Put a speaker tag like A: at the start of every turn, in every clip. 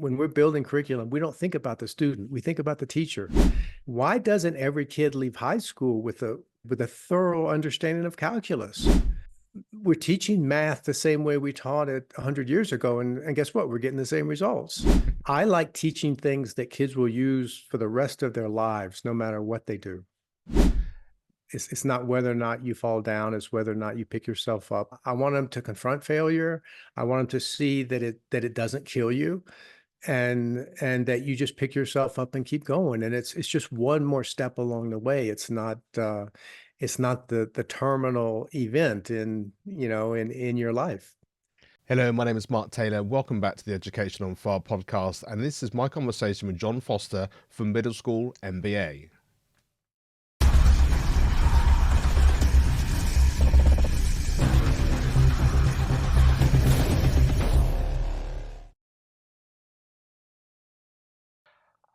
A: when we're building curriculum, we don't think about the student, we think about the teacher. Why doesn't every kid leave high school with a thorough understanding of calculus? We're teaching math the same way we taught it 100 years ago, and guess what? We're getting the same results. I like teaching things that kids will use for the rest of their lives, no matter what they do. It's not whether or not you fall down, it's whether or not you pick yourself up. I want them to confront failure. I want them to see that it doesn't kill you, and that you just pick yourself up and keep going. And it's just one more step along the way. It's not the terminal event in your life.
B: Hello, my name is Mark Taylor. Welcome back to the Education on Fire podcast. And this is my conversation with John Foster from Middle School MBA.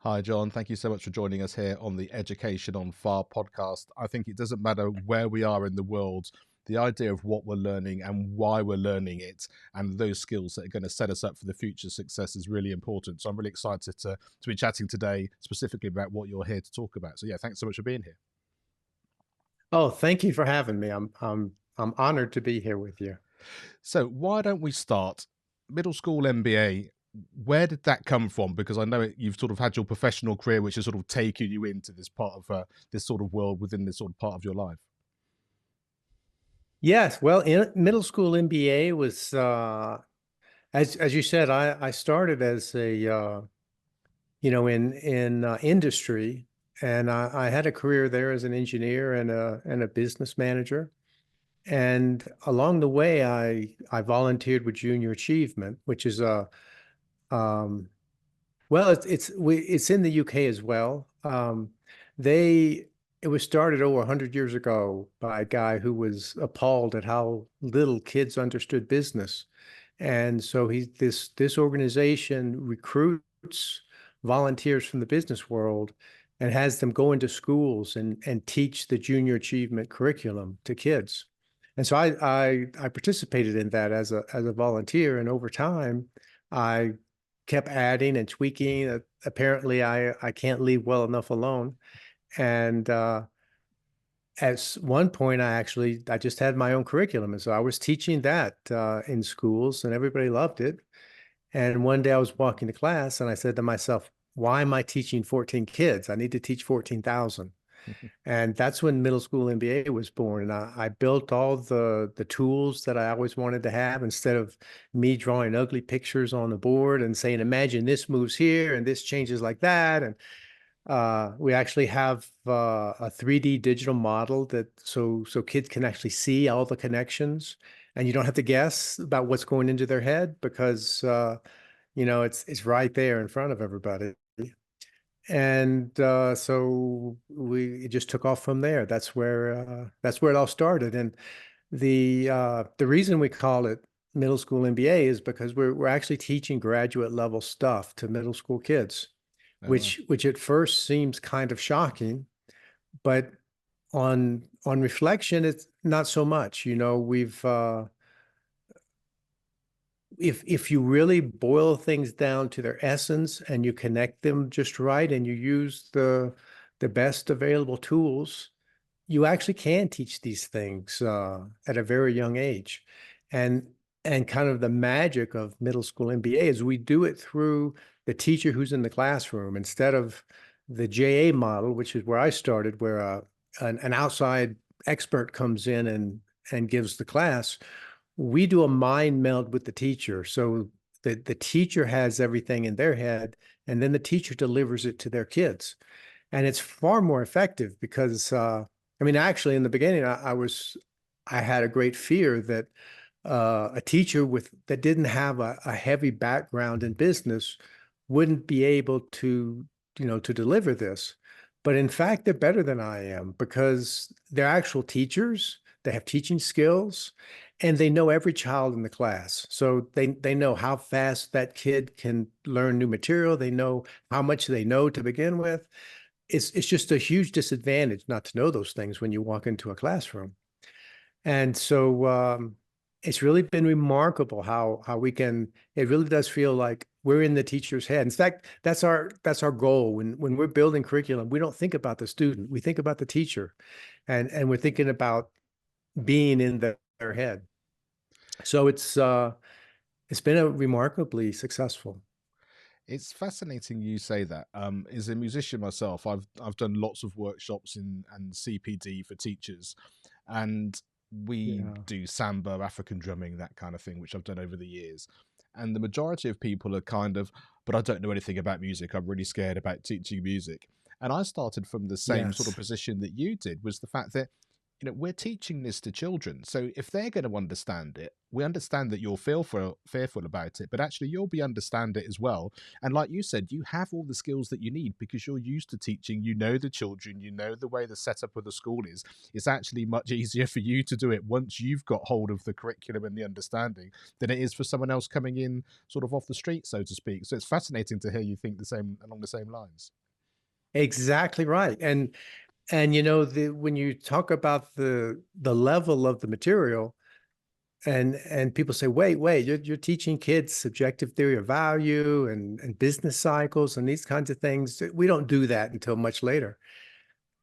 B: Hi, John. Thank you so much for joining us here on the Education on Fire podcast. I think it doesn't matter where we are in the world, the idea of what we're learning and why we're learning it and those skills that are going to set us up for the future success is really important. So I'm really excited to be chatting today specifically about what you're here to talk about. So yeah, thanks so much for being here.
A: Oh, thank you for having me. I'm honored to be here with you.
B: So why don't we start Middle School MBA? Where did that come from? Because I know you've sort of had your professional career, which has sort of taken you into this part of this sort of world within this sort of part of your life.
A: Yes, well, in Middle School MBA was as you said, I started as a in industry, and I had a career there as an engineer and a business manager. And along the way, I volunteered with Junior Achievement, which is well, it's in the UK as well. It was started over 100 years ago by a guy who was appalled at how little kids understood business. And so this organization recruits volunteers from the business world and has them go into schools and teach the Junior Achievement curriculum to kids. And so I participated in that as a volunteer, and over time I kept adding and tweaking. Apparently I can't leave well enough alone. And at one point I just had my own curriculum. And so I was teaching that in schools, and everybody loved it. And one day I was walking to class and I said to myself, why am I teaching 14 kids? I need to teach 14,000. And that's when Middle School MBA was born. And I built all the tools that I always wanted to have. Instead of me drawing ugly pictures on the board and saying, imagine this moves here and this changes like that. And we actually have a 3D digital model that so kids can actually see all the connections, and you don't have to guess about what's going into their head, because it's right there in front of everybody. And so it just took off from there. That's where it all started. And the reason we call it Middle School MBA is because we're actually teaching graduate level stuff to middle school kids, which at first seems kind of shocking, but on reflection, it's not so much. We've if you really boil things down to their essence and you connect them just right and you use the best available tools, you actually can teach these things at a very young age. And kind of the magic of Middle School MBA is we do it through the teacher who's in the classroom, instead of the JA model, which is where I started, where an outside expert comes in and gives the class. We do a mind meld with the teacher. So the teacher has everything in their head, and then the teacher delivers it to their kids. And it's far more effective because, actually in the beginning, I had a great fear that a teacher that didn't have a heavy background in business wouldn't be able to deliver this. But in fact, they're better than I am, because they're actual teachers. They have teaching skills, and they know every child in the class. So they know how fast that kid can learn new material. They know how much they know to begin with. It's just a huge disadvantage not to know those things when you walk into a classroom. And so it's really been remarkable how we can, it really does feel like we're in the teacher's head. In fact, that's our goal. When we're building curriculum, we don't think about the student. We think about the teacher, and we're thinking about being in their head. So it's been a remarkably successful.
B: It's fascinating you say that. As a musician myself, I've done lots of workshops in and CPD for teachers, and we
A: Yeah.
B: do samba, African drumming, that kind of thing, which I've done over the years. And the majority of people are kind of, but I don't know anything about music. I'm really scared about teaching music. And I started from the same sort of
A: Yes.
B: position that you did, was the fact that we're teaching this to children. So if they're going to understand it, we understand that you're fearful about it, but actually you'll be understand it as well. And like you said, you have all the skills that you need because you're used to teaching. You know the children, you know the way the setup of the school is. It's actually much easier for you to do it once you've got hold of the curriculum and the understanding than it is for someone else coming in sort of off the street, so to speak. So it's fascinating to hear you think the same along the same lines.
A: Exactly right. And when you talk about the level of the material, and people say, wait, you're teaching kids subjective theory of value and business cycles and these kinds of things. We don't do that until much later.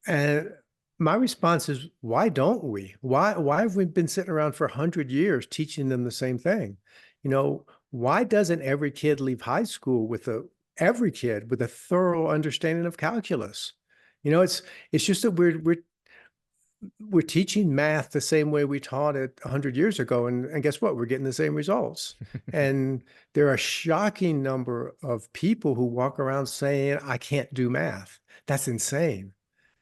A: And my response is, why don't we? Why have we been sitting around for 100 years teaching them the same thing? Why doesn't every kid with a thorough understanding of calculus? It's just that we're teaching math the same way we taught it 100 years ago. And guess what? We're getting the same results. And there are a shocking number of people who walk around saying, I can't do math. That's insane.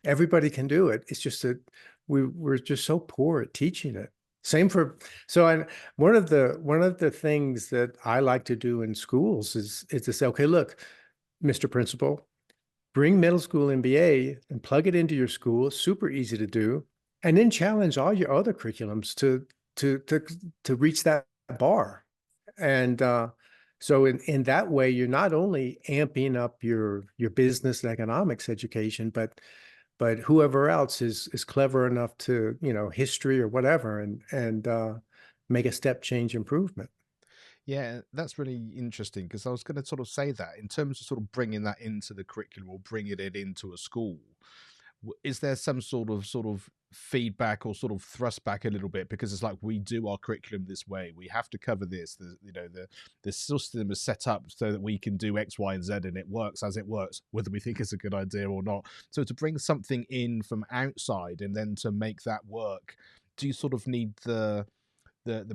A: Everybody can do it. It's just that we're just so poor at teaching it. Same for so I one of the things that I like to do in schools is to say, okay, look, Mr. Principal, bring Middle School MBA and plug it into your school. It's super easy to do, and then challenge all your other curriculums to reach that bar. And so in that way, you're not only amping up your business and economics education, but whoever else is clever enough to, history or whatever, and make a step change improvement.
B: Yeah, that's really interesting because I was going to sort of say that in terms of sort of bringing that into the curriculum or bringing it into a school. Is there some sort of feedback or sort of thrust back a little bit because it's like we do our curriculum this way, we have to cover this, the system is set up so that we can do X, Y, and Z, and it works as it works, whether we think it's a good idea or not. So to bring something in from outside and then to make that work, do you sort of need the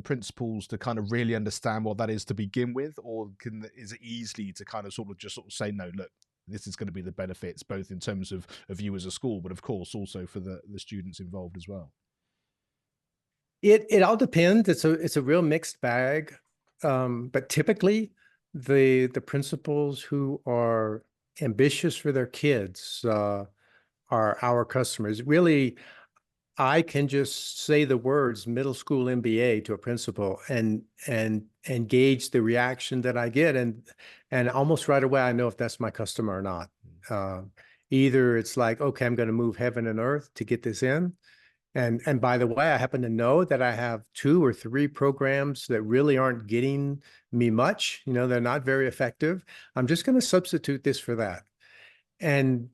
B: principles to kind of really understand what that is to begin with, or is it easily to kind of sort of say, no, look, this is going to be the benefits both in terms of you as a school, but of course also for the students involved as well?
A: It all depends. It's a real mixed bag. But typically the principals who are ambitious for their kids are our customers. Really, I can just say the words Middle School MBA to a principal and gauge the reaction that I get, and almost right away I know if that's my customer or not. Uh, Either it's like, okay, I'm going to move heaven and earth to get this in, and by the way, I happen to know that I have two or three programs that really aren't getting me much. They're not very effective. I'm just going to substitute this for that. And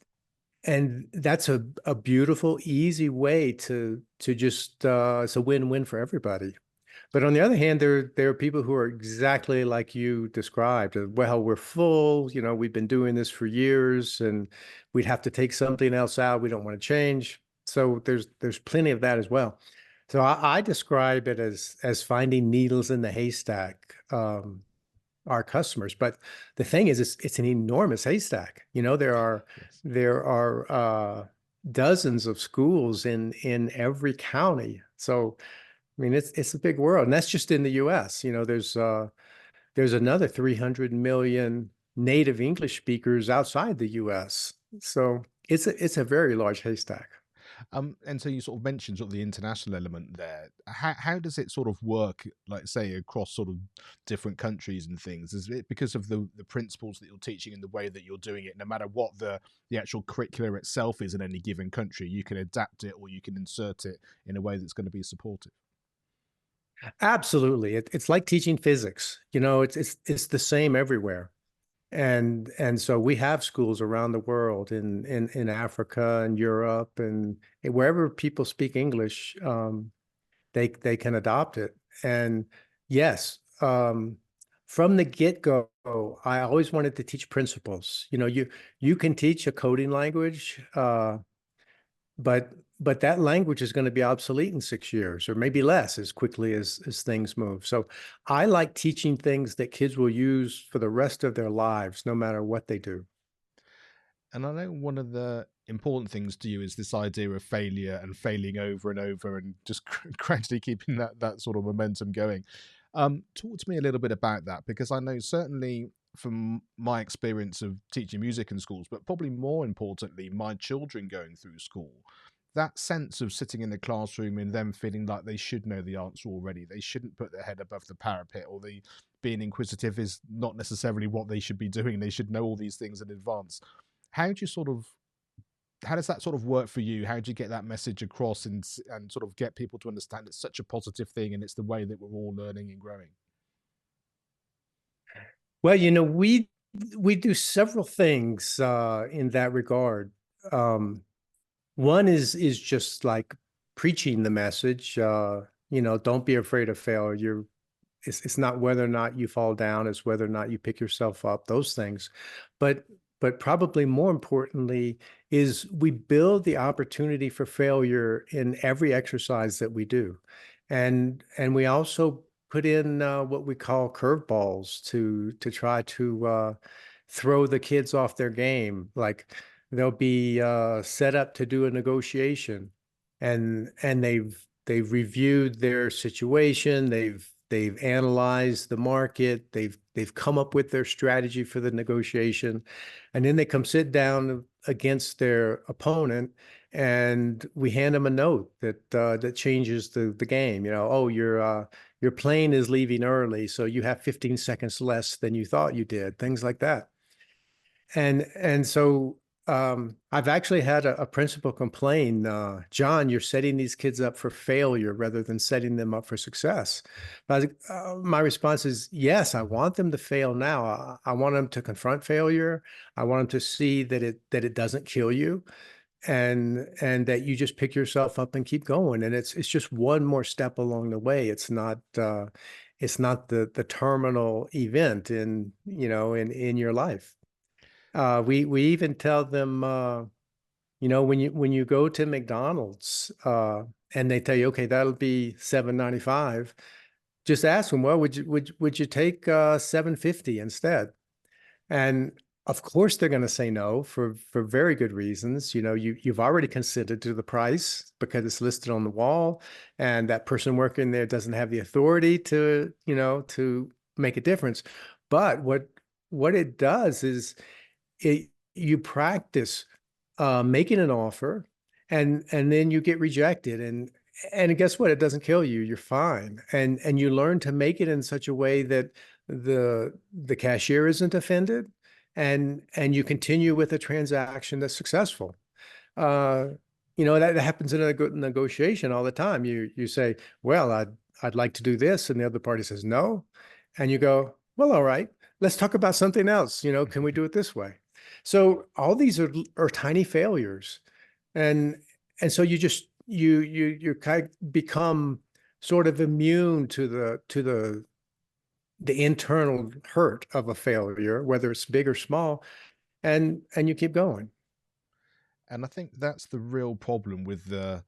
A: and that's a beautiful, easy way to just it's a win-win for everybody. But on the other hand, there are people who are exactly like you described. Well, we're full, we've been doing this for years, and we'd have to take something else out. We don't want to change. So there's plenty of that as well. So I describe it as finding needles in the haystack. Our customers. But the thing is, it's an enormous haystack.
B: Yes.
A: There are dozens of schools in every county. So I mean, it's a big world, and that's just in the U.S. There's another 300 million native English speakers outside the U.S. So it's a very large haystack.
B: And so you sort of mentioned sort of the international element there. How does it sort of work, like say across sort of different countries and things? Is it because of the principles that you're teaching and the way that you're doing it, no matter what the actual curricula itself is in any given country, you can adapt it or you can insert it in a way that's going to be supportive?
A: Absolutely, it's like teaching physics. It's the same everywhere. And so we have schools around the world in Africa and Europe and wherever people speak English, they can adopt it. And yes, from the get-go, I always wanted to teach principles. You can teach a coding language, but but that language is going to be obsolete in 6 years or maybe less as quickly as things move. So I like teaching things that kids will use for the rest of their lives, no matter what they do.
B: And I know one of the important things to you is this idea of failure and failing over and over and just gradually keeping that sort of momentum going. Talk to me a little bit about that, because I know certainly from my experience of teaching music in schools, but probably more importantly, my children going through school, that sense of sitting in the classroom and them feeling like they should know the answer already. They shouldn't put their head above the parapet, or the being inquisitive is not necessarily what they should be doing. They should know all these things in advance. How do you sort of how does that sort of work for you? How do you get that message across and sort of get people to understand it's such a positive thing and it's the way that we're all learning and growing?
A: Well, we do several things in that regard. Um, One is just like preaching the message. Don't be afraid of failure. It's not whether or not you fall down, it's whether or not you pick yourself up, those things. But but probably more importantly is we build the opportunity for failure in every exercise that we do. And we also put in what we call curveballs to try to throw the kids off their game. Like they'll be set up to do a negotiation, and they've reviewed their situation, they've analyzed the market, they've come up with their strategy for the negotiation, and then they come sit down against their opponent, and we hand them a note that changes the game. Oh, your plane is leaving early, so you have 15 seconds less than you thought you did, things like that. And so I've actually had a principal complain, John, you're setting these kids up for failure rather than setting them up for success. My response is, yes, I want them to fail now. I want them to confront failure. I want them to see that it doesn't kill you, and that you just pick yourself up and keep going. And it's just one more step along the way. It's not the terminal event in your life. We even tell them, when you go to McDonald's, and they tell you, okay, that'll be $7.95. Just ask them, well, would you take 7.50 instead? And of course, they're going to say no for very good reasons. You've already considered to the price because it's listed on the wall, and that person working there doesn't have the authority to make a difference. But what it does is you practice making an offer, and then you get rejected, and guess what? It doesn't kill you. You're fine, and you learn to make it in such a way that the cashier isn't offended, and you continue with a transaction that's successful. Uh, that happens in a negotiation all the time. You say, well, I'd like to do this, and the other party says no, and you go, well, all right, let's talk about something else. Can we do it this way? So all these are tiny failures, and so you kind of become sort of immune to the internal hurt of a failure, whether it's big or small, and you keep going.
B: And I think that's the real problem with the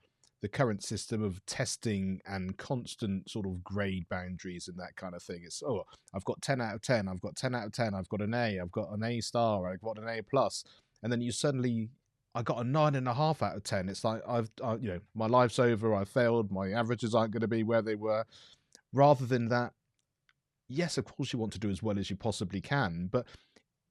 B: current system of testing and constant sort of grade boundaries and that kind of thing. It's, oh, I've got 10 out of 10, I've got 10 out of 10, I've got an A, I've got an A star, I've got an A plus, and then you suddenly I got a 9.5 out of 10. It's like my life's over, I failed, my averages aren't going to be where they were. Rather than that, yes, of course you want to do as well as you possibly can, but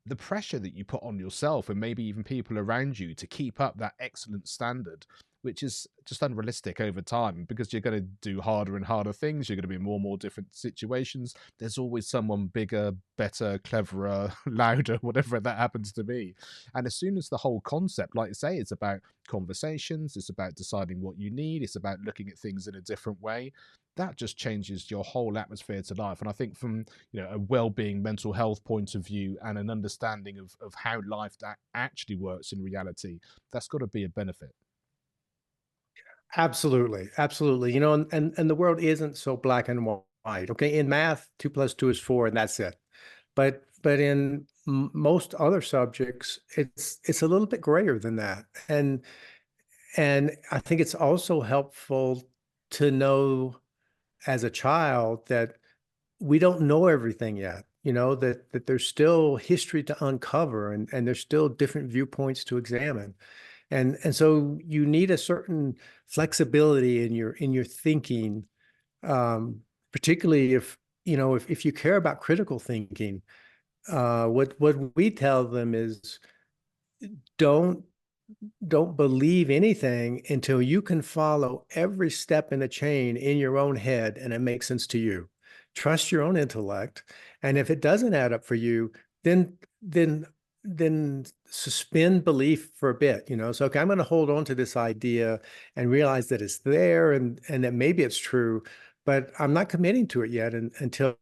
B: the pressure that you put on yourself and maybe even people around you to keep up that excellent standard which is just unrealistic over time because you're going to do harder and harder things. You're going to be in more and more different situations. There's always someone bigger, better, cleverer, louder, whatever that happens to be. And as soon as the whole concept, like you say, it's about conversations, it's about deciding what you need, it's about looking at things in a different way, that just changes your whole atmosphere to life. And I think from a well-being mental health point of view and an understanding of how life that actually works in reality, that's got to be a benefit.
A: Absolutely, absolutely. And the world isn't so black and white. Okay, in math, 2 + 2 is 4, and that's it. But in most other subjects, it's a little bit grayer than that. And I think it's also helpful to know as a child that we don't know everything yet. That there's still history to uncover, and there's still different viewpoints to examine. And so you need a certain flexibility in your thinking, particularly if you care about critical thinking. What we tell them is don't don't believe anything until you can follow every step in the chain in your own head and it makes sense to you. Trust your own intellect, and if it doesn't add up for you, then then then suspend belief for a bit. So, okay, I'm going to hold on to this idea and realize that it's there, and that maybe it's true, but I'm not committing to it yet until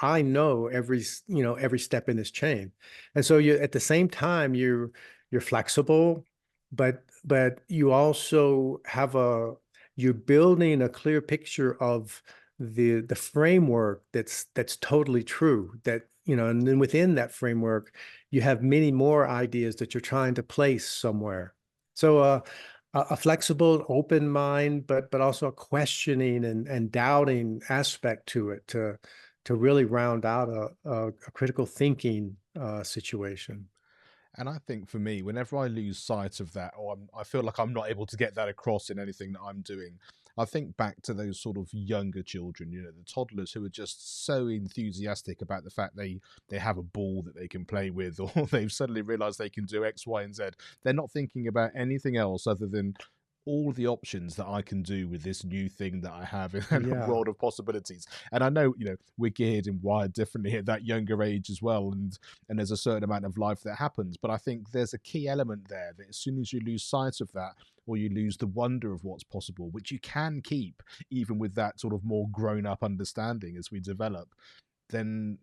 A: I know every step in this chain. And so you at the same time you're flexible, but you also you're building a clear picture of the framework that's totally true, and then within that framework you have many more ideas that you're trying to place somewhere. So a flexible, open mind, but also a questioning and doubting aspect to it to really round out a critical thinking situation.
B: And I think for me, whenever I lose sight of that, or I feel like I'm not able to get that across in anything that I'm doing, I think back to those sort of younger children, the toddlers who are just so enthusiastic about the fact they have a ball that they can play with, or they've suddenly realized they can do X, Y, and Z. They're not thinking about anything else other than all the options that I can do with this new thing that I have in a
A: Yeah.
B: world of possibilities. And I know, we're geared and wired differently at that younger age as well. And there's a certain amount of life that happens. But I think there's a key element there that as soon as you lose sight of that, or you lose the wonder of what's possible, which you can keep even with that sort of more grown up understanding as we develop, then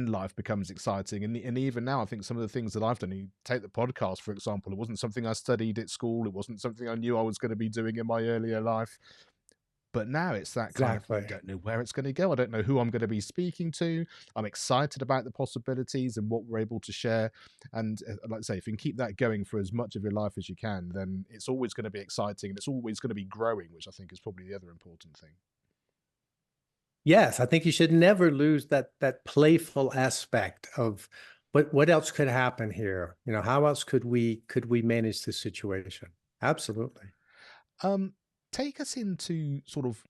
B: life becomes exciting. And even now, I think some of the things that I've done, you take the podcast for example, it wasn't something I studied at school, it wasn't something I knew I was going to be doing in my earlier life, but now it's that kind of, I
A: Exactly.
B: don't know where it's going to go, I don't know who I'm going to be speaking to, I'm excited about the possibilities and what we're able to share. And like I say, if you can keep that going for as much of your life as you can, then it's always going to be exciting and it's always going to be growing, which I think is probably the other important thing.
A: Yes, I think you should never lose that playful aspect of what else could happen here? How else could we manage this situation? Absolutely.
B: Um, Take us into sort of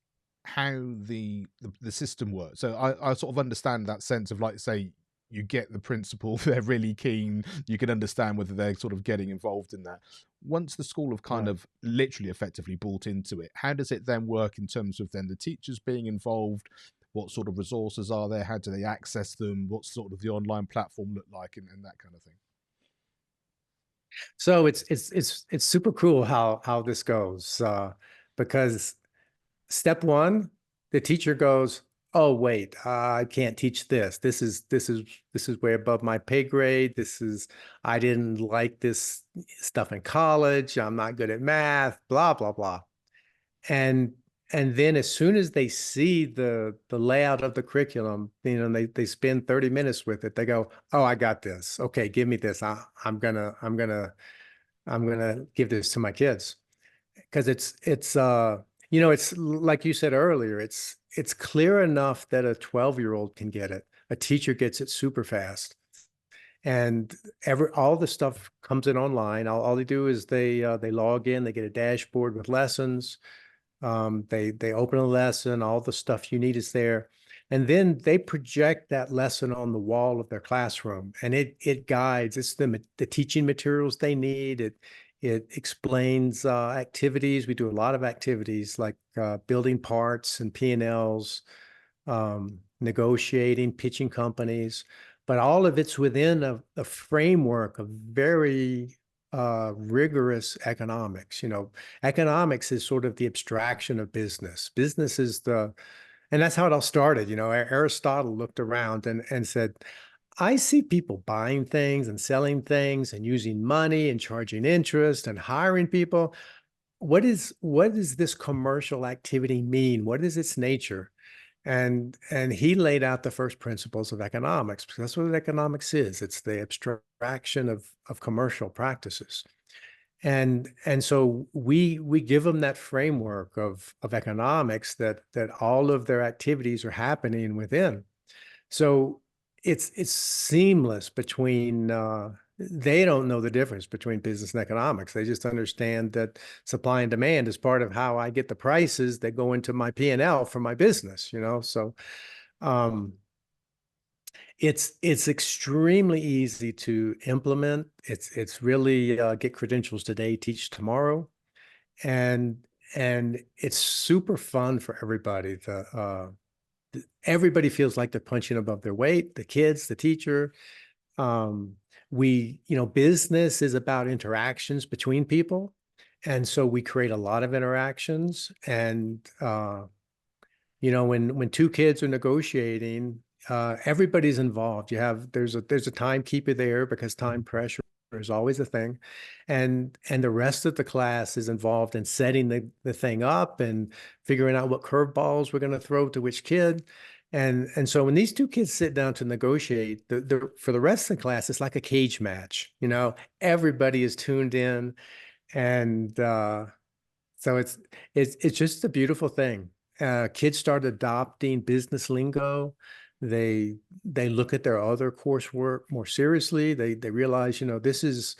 B: how the system works. So I sort of understand that sense of, like, say, you get the principle, they're really keen, you can understand whether they're sort of getting involved in that. Once the school have kind
A: Right.
B: of literally effectively bought into it, how does it then work in terms of then the teachers being involved? What sort of resources are there? How do they access them? What sort of the online platform look like, and that kind of thing?
A: So it's super cool how this goes, because step one, the teacher goes, "Oh, wait, I can't teach this. This is way above my pay grade. I didn't like this stuff in college. I'm not good at math, blah, blah, blah." And and then as soon as they see the layout of the curriculum, they spend 30 minutes with it. They go, "Oh, I got this. Okay, give me this. I'm gonna give this to my kids." Because it's like you said earlier, it's clear enough that a 12-year-old can get it. A teacher gets it super fast. And all the stuff comes in online. All they do is they log in, they get a dashboard with lessons. They open a lesson, all the stuff you need is there. And then they project that lesson on the wall of their classroom, and it guides. It's the teaching materials they need. It explains activities. We do a lot of activities like building parts and P&Ls, negotiating, pitching companies, but all of it's within a framework of very rigorous economics. You know, economics is sort of the abstraction of business. Business is and that's how it all started. You know, Aristotle looked around and said, I see people buying things and selling things and using money and charging interest and hiring people. What does this commercial activity mean? What is its nature? And he laid out the first principles of economics, because that's what economics is. It's the abstraction of commercial practices. And so we give them that framework of economics that all of their activities are happening within. So it's seamless between they don't know the difference between business and economics. They just understand that supply and demand is part of how I get the prices that go into my P&L for my business, you know. So um, it's extremely easy to implement. It's really get credentials today, teach tomorrow, and and it's super fun for everybody. Everybody feels like they're punching above their weight. The kids, the teacher. Um, business is about interactions between people, and so we create a lot of interactions. And when two kids are negotiating, everybody's involved. There's a timekeeper there because time pressure is always a thing, and the rest of the class is involved in setting the thing up and figuring out what curveballs we're going to throw to which kid. And so when these two kids sit down to negotiate, for the rest of the class, it's like a cage match. You know, everybody is tuned in, and so it's just a beautiful thing. Kids start adopting business lingo. They look at their other coursework more seriously. They realize, this is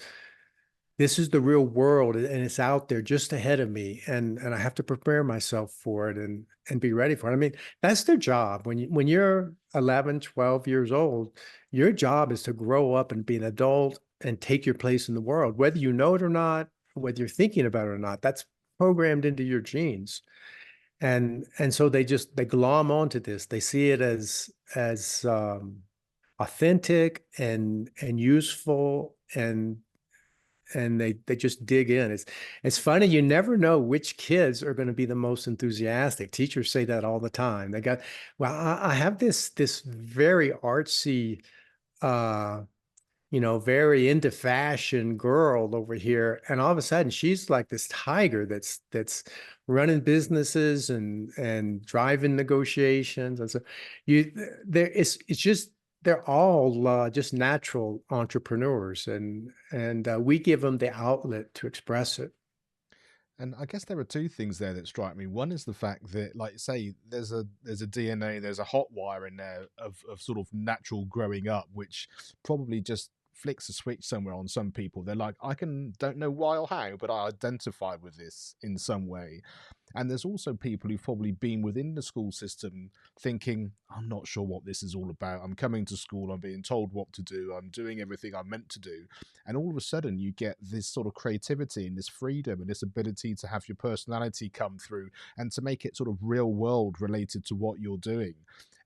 A: the real world, and it's out there just ahead of me, and I have to prepare myself for it and be ready for it. I mean, that's their job. When you're 11, 12 years old, your job is to grow up and be an adult and take your place in the world, whether you know it or not, whether you're thinking about it or not. That's programmed into your genes. And so they glom onto this. They see it as authentic and useful, and they just dig in. It's funny, you never know which kids are going to be the most enthusiastic. Teachers say that all the time. I have this very artsy, uh, very into fashion girl over here, and all of a sudden she's like this tiger that's running businesses and driving negotiations. And so you there it's just they're all just natural entrepreneurs, and we give them the outlet to express it.
B: And I guess there are two things there that strike me. One is the fact that, like you say, there's a DNA, there's a hot wire in there of sort of natural growing up, which probably just flicks a switch somewhere on some people. They're like, don't know why or how, but I identify with this in some way. And there's also people who've probably been within the school system thinking, I'm not sure what this is all about. I'm coming to school, I'm being told what to do, I'm doing everything I'm meant to do. And all of a sudden, you get this sort of creativity and this freedom and this ability to have your personality come through and to make it sort of real world related to what you're doing.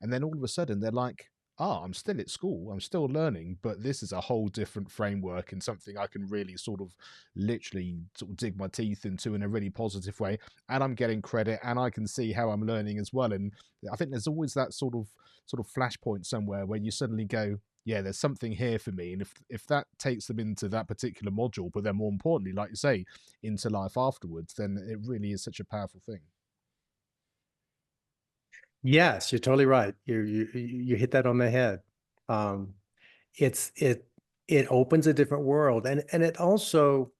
B: And then all of a sudden, they're like, I'm still at school, I'm still learning, but this is a whole different framework and something I can really sort of literally sort of dig my teeth into in a really positive way. And I'm getting credit and I can see how I'm learning as well. And I think there's always that sort of flashpoint somewhere where you suddenly go, yeah, there's something here for me. And if that takes them into that particular module, but then more importantly, like you say, into life afterwards, then it really is such a powerful thing.
A: Yes, you're totally right. You hit that on the head. Um, it's it opens a different world, and it also,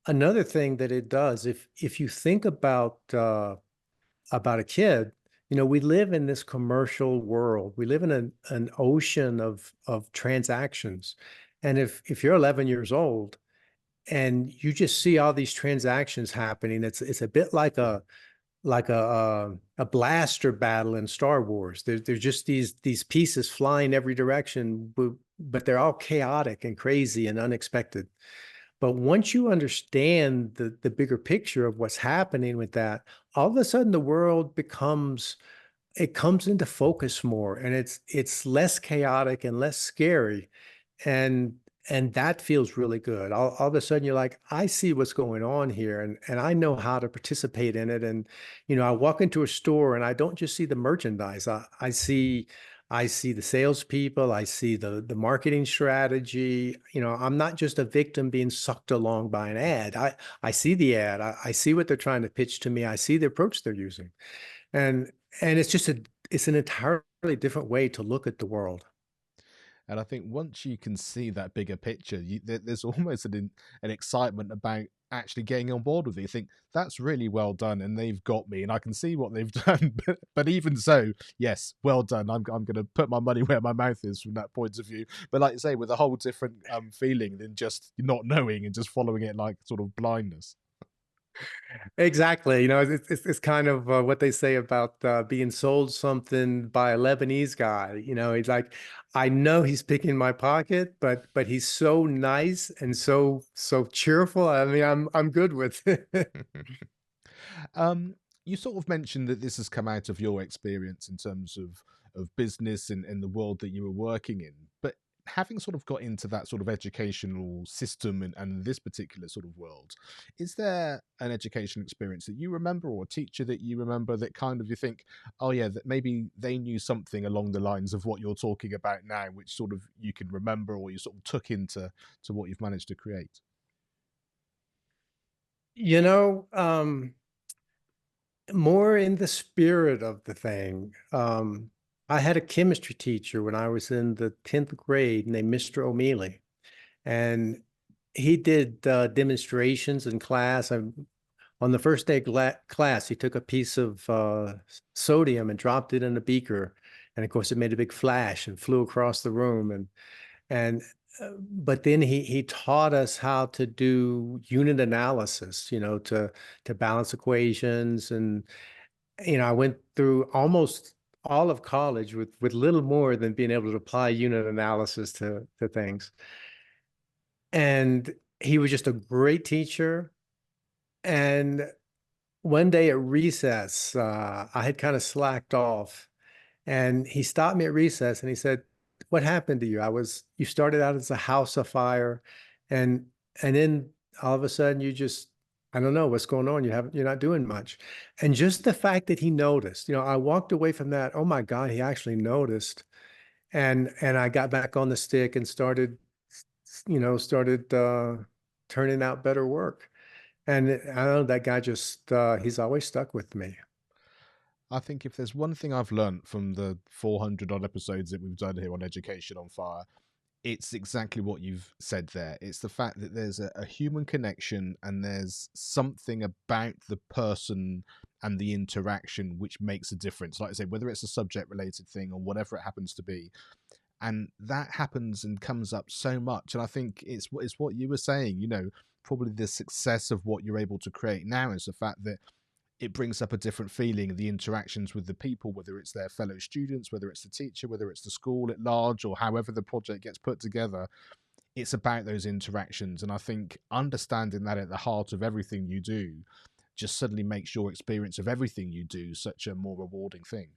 A: another thing that it does, if you think about a kid, we live in this commercial world. We live in an ocean of transactions. And if you're 11 years old and you just see all these transactions happening, it's a bit like a blaster battle in Star Wars. There's just these pieces flying every direction, but they're all chaotic and crazy and unexpected. But once you understand the bigger picture of what's happening with that, all of a sudden the world becomes it comes into focus more, and it's less chaotic and less scary, and and that feels really good. All of a sudden you're like, I see what's going on here, and I know how to participate in it. And I walk into a store and I don't just see the merchandise. I see the salespeople, I see the marketing strategy. I'm not just a victim being sucked along by an ad. I see the ad, I see what they're trying to pitch to me, I see the approach they're using. And it's an entirely different way to look at the world.
B: And I think once you can see that bigger picture, there's almost an excitement about actually getting on board with it. You think that's really well done, and they've got me, and I can see what they've done. But even so, yes, well done. I'm going to put my money where my mouth is from that point of view. But like you say, with a whole different feeling than just not knowing and just following it like sort of blindness.
A: Exactly. It's kind of what they say about being sold something by a Lebanese guy. He's like, I know he's picking my pocket, but he's so nice and so cheerful. I mean, I'm good with it.
B: You sort of mentioned that this has come out of your experience in terms of business and the world that you were working in, but having sort of got into that sort of educational system and this particular sort of world, is there an education experience that you remember or a teacher that you remember that kind of you think, oh yeah, that maybe they knew something along the lines of what you're talking about now, which sort of you can remember or you sort of took into what you've managed to create?
A: You know, More in the spirit of the thing. I had a chemistry teacher when I was in the 10th grade named Mr. O'Mealy, and he did demonstrations in class. On the first day of class, he took a piece of sodium and dropped it in a beaker. And of course, it made a big flash and flew across the room. And but then he taught us how to do unit analysis, to balance equations. And I went through almost all of college with little more than being able to apply unit analysis to things. And he was just a great teacher. And one day at recess, I had kind of slacked off, and he stopped me at recess and he said, "What happened to you? You started out as a house afire, and then all of a sudden I don't know what's going on. You're not doing much." And just the fact that he noticed, I walked away from that. Oh my God, he actually noticed. And I got back on the stick and started turning out better work. And I don't know, that guy he's always stuck with me.
B: I think if there's one thing I've learned from the 400 odd episodes that we've done here on Education on Fire, it's exactly what you've said there. It's the fact that there's a human connection and there's something about the person and the interaction which makes a difference. Like I say, whether it's a subject related thing or whatever it happens to be. And that happens and comes up so much. And I think it's what you were saying, probably the success of what you're able to create now is the fact that it brings up a different feeling, the interactions with the people, whether it's their fellow students, whether it's the teacher, whether it's the school at large, or however the project gets put together. It's about those interactions. And I think understanding that at the heart of everything you do just suddenly makes your experience of everything you do such a more rewarding thing.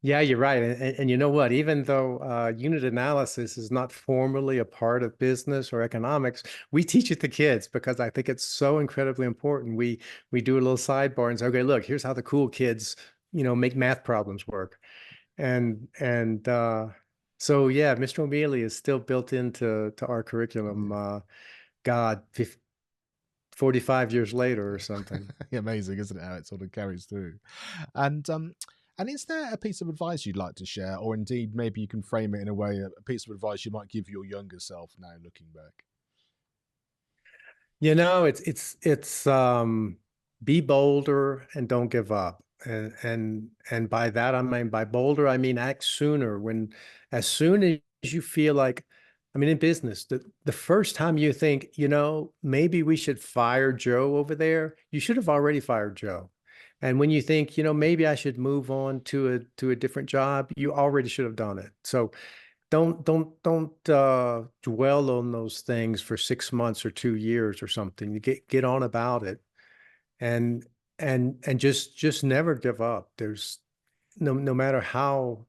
A: Yeah, you're right. And you know what? Even though unit analysis is not formally a part of business or economics, we teach it to kids because I think it's so incredibly important. We do a little sidebar and say, okay, look, here's how the cool kids, make math problems work. And so yeah, Mr. O'Mealy is still built into our curriculum. God, 45 years later or something.
B: Amazing, isn't it? How it sort of carries through. And and is there a piece of advice you'd like to share, or indeed maybe you can frame it in a way, a piece of advice you might give your younger self now looking back?
A: It's be bolder and don't give up. And by that I mean, by bolder I mean act sooner. As soon as you feel like, I mean, in business, the first time you think, maybe we should fire Joe over there, you should have already fired Joe. And when you think, maybe I should move on to a different job, you already should have done it. So don't dwell on those things for 6 months or 2 years or something. You get on about it, and and just never give up. There's no matter how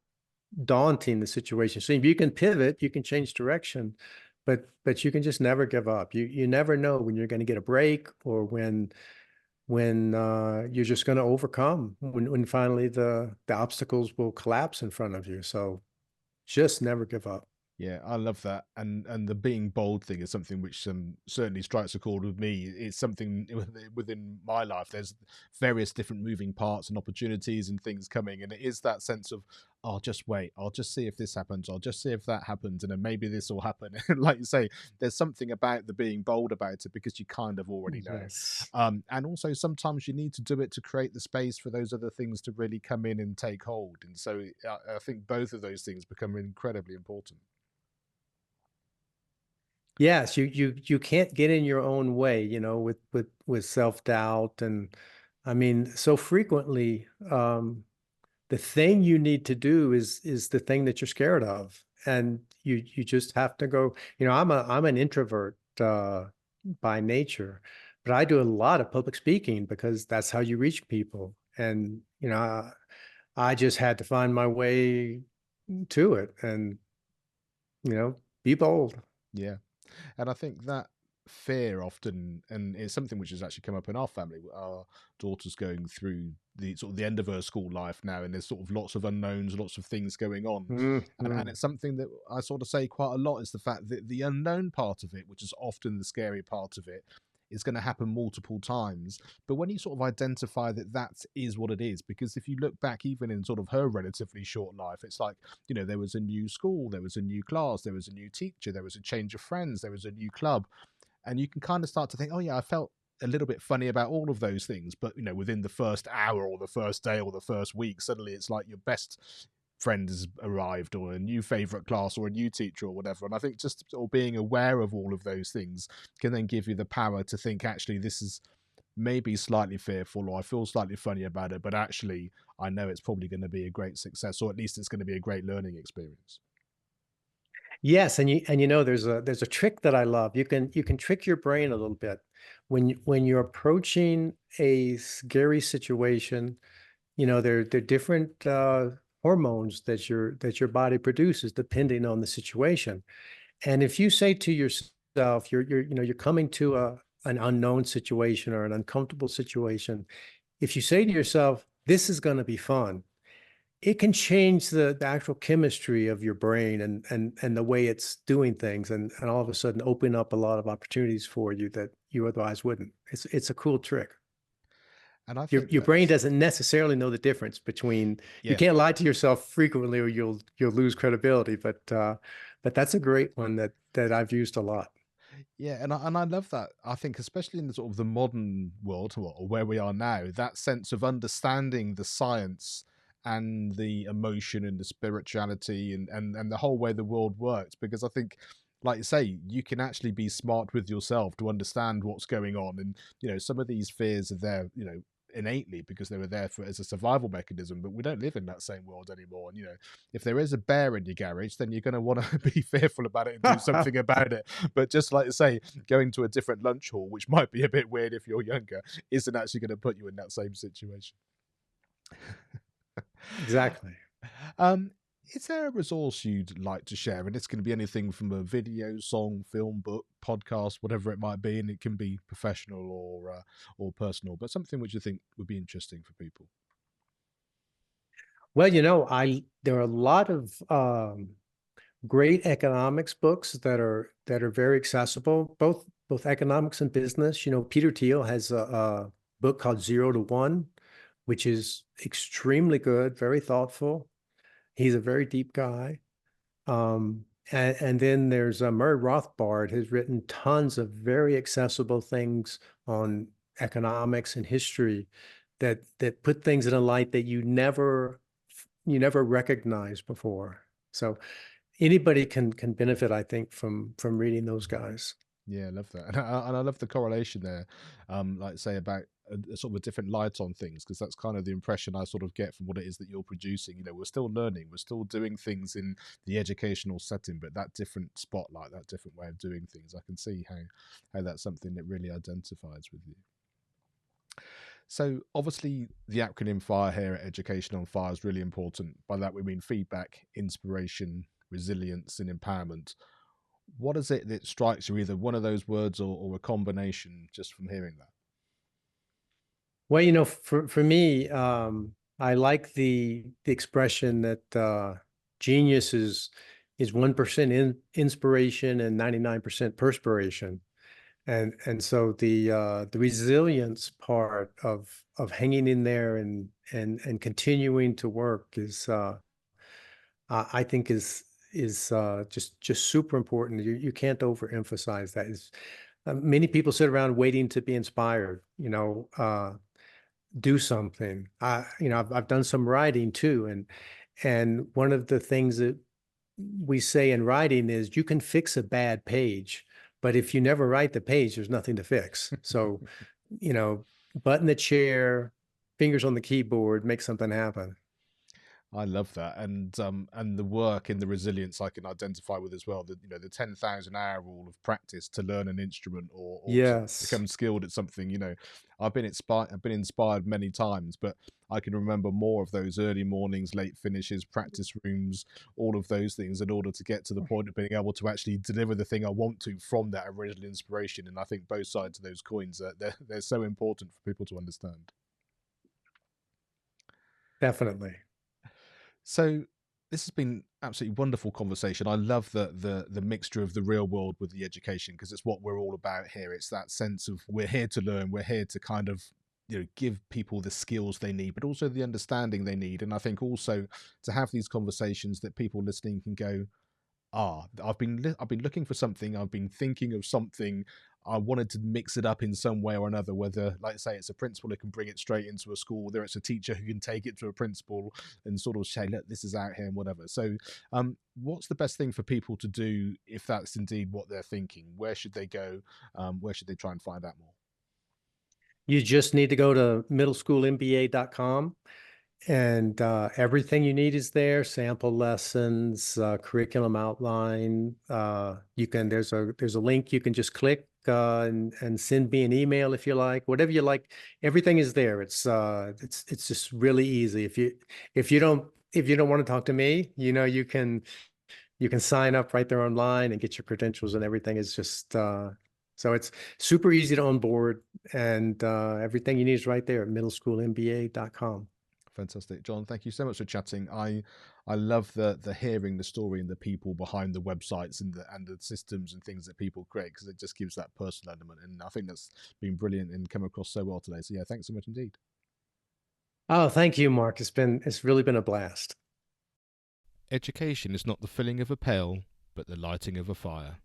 A: daunting the situation seems, you can pivot, you can change direction, but you can just never give up. You never know when you're going to get a break, or when you're just going to overcome, when finally the obstacles will collapse in front of you. So just never give up.
B: Yeah, I love that, and the being bold thing is something which certainly strikes a chord with me. It's something within my life. There's various different moving parts and opportunities and things coming, and it is that sense of, I'll just wait. I'll just see if this happens. I'll just see if that happens, and then maybe this will happen. And like you say, there's something about the being bold about it because you kind of already know.
A: Yes.
B: And also sometimes you need to do it to create the space for those other things to really come in and take hold. And so I think both of those things become incredibly important.
A: Yes, you can't get in your own way, with self-doubt. And I mean, so frequently, the thing you need to do is the thing that you're scared of. And you just have to go, I'm an introvert by nature, but I do a lot of public speaking because that's how you reach people. And I just had to find my way to it, and be bold.
B: Yeah. And I think that fear often, and it's something which has actually come up in our family. Our daughter's going through the sort of the end of her school life now, and there's sort of lots of unknowns, lots of things going on. And
A: Mhm.
B: it's something that I sort of say quite a lot is the fact that the unknown part of it, which is often the scary part of it, is going to happen multiple times. But when you sort of identify that that is what it is, because if you look back even in sort of her relatively short life, it's like, there was a new school, there was a new class, there was a new teacher, there was a change of friends, there was a new club, and you can kind of start to think, oh yeah, I felt a little bit funny about all of those things, but within the first hour or the first day or the first week, suddenly it's like your best friend has arrived, or a new favorite class, or a new teacher, or whatever. And I think just sort of being aware of all of those things can then give you the power to think, actually, this is maybe slightly fearful, or I feel slightly funny about it, but actually I know it's probably going to be a great success, or at least it's going to be a great learning experience.
A: Yes, and there's a trick that I love. You can trick your brain a little bit when you're approaching a scary situation. There are different hormones that your body produces depending on the situation. And if you say to yourself, you're coming to an unknown situation or an uncomfortable situation, if you say to yourself, "This is going to be fun," it can change the actual chemistry of your brain, and the way it's doing things, and all of a sudden open up a lot of opportunities for you that you otherwise wouldn't. It's a cool trick.
B: And I
A: Your
B: think
A: your brain
B: that's,
A: doesn't necessarily know the difference between. You
B: yeah.
A: can't lie to yourself frequently, or you'll lose credibility. But that's a great one that I've used a lot.
B: Yeah, and I love that. I think especially in the sort of the modern world, or where we are now, that sense of understanding the science and the emotion and the spirituality, and the whole way the world works. Because I think, like you say, you can actually be smart with yourself to understand what's going on. And some of these fears are there, innately, because they were there for as a survival mechanism. But we don't live in that same world anymore. And if there is a bear in your garage, then you're going to want to be fearful about it and do something about it. But just like I say, going to a different lunch hall, which might be a bit weird if you're younger, isn't actually going to put you in that same situation.
A: Exactly.
B: Um, is there a resource you'd like to share? And it's going to be anything from a video, song, film, book, podcast, whatever it might be, and it can be professional or personal, but something which you think would be interesting for people.
A: Well, I there are a lot of great economics books that are very accessible, both economics and business. Peter Thiel has a book called Zero to One, which is extremely good, very thoughtful. He's a very deep guy. And then there's Murray Rothbard has written tons of very accessible things on economics and history that put things in a light that you never recognized before. So anybody can benefit, I think, from reading those guys.
B: Yeah, I love that, and I love the correlation there. Like say about a sort of a different light on things, because that's kind of the impression I sort of get from what it is that you're producing. We're still learning, we're still doing things in the educational setting, but that different spotlight, that different way of doing things, I can see how that's something that really identifies with you. So obviously the acronym FIRE here at Education on Fire is really important. By that we mean feedback, inspiration, resilience, and empowerment. What is it that strikes you, either one of those words or a combination, just from hearing that?
A: Well, for me, I like the expression that genius is 1% inspiration and 99% perspiration. And so the resilience part of hanging in there and continuing to work is I think is just super important. You can't overemphasize that. Is Many people sit around waiting to be inspired. Do something. I've done some writing too, and one of the things that we say in writing is you can fix a bad page, but if you never write the page, there's nothing to fix. So, you know, butt in the chair, fingers on the keyboard, make something happen.
B: I love that, and the work in the resilience I can identify with as well. The 10,000 hour rule of practice to learn an instrument or to
A: Yes,
B: become skilled at something. I've been inspired many times, but I can remember more of those early mornings, late finishes, practice rooms, all of those things, in order to get to the point of being able to actually deliver the thing I want to from that original inspiration. And I think both sides of those coins, they're so important for people to understand.
A: definitely.
B: So this has been absolutely wonderful conversation. I love the mixture of the real world with the education, because it's what we're all about here. It's that sense of we're here to learn, we're here to kind of give people the skills they need, but also the understanding they need. And I think also to have these conversations that people listening can go, I've been looking for something, I've been thinking of something, I wanted to mix it up in some way or another, whether, like I say, it's a principal who can bring it straight into a school, whether it's a teacher who can take it to a principal and sort of say, look, this is out here and whatever. So what's the best thing for people to do if that's indeed what they're thinking? Where should they go? Where should they try and find out more?
A: You just need to go to middleschoolmba.com. And everything you need is there: sample lessons, curriculum outline. There's a link you can just click and send me an email if you like. Whatever you like, everything is there. It's just really easy. If you don't want to talk to me, you can sign up right there online and get your credentials, and everything is just so it's super easy to onboard, and everything you need is right there at middleschoolmba.com.
B: Fantastic, John. Thank you so much for chatting. I love the hearing the story and the people behind the websites and the systems and things that people create, because it just gives that personal element. And I think that's been brilliant and come across so well today. So yeah, thanks so much indeed.
A: Oh, thank you, Mark. It's really been a blast.
B: Education is not the filling of a pail, but the lighting of a fire.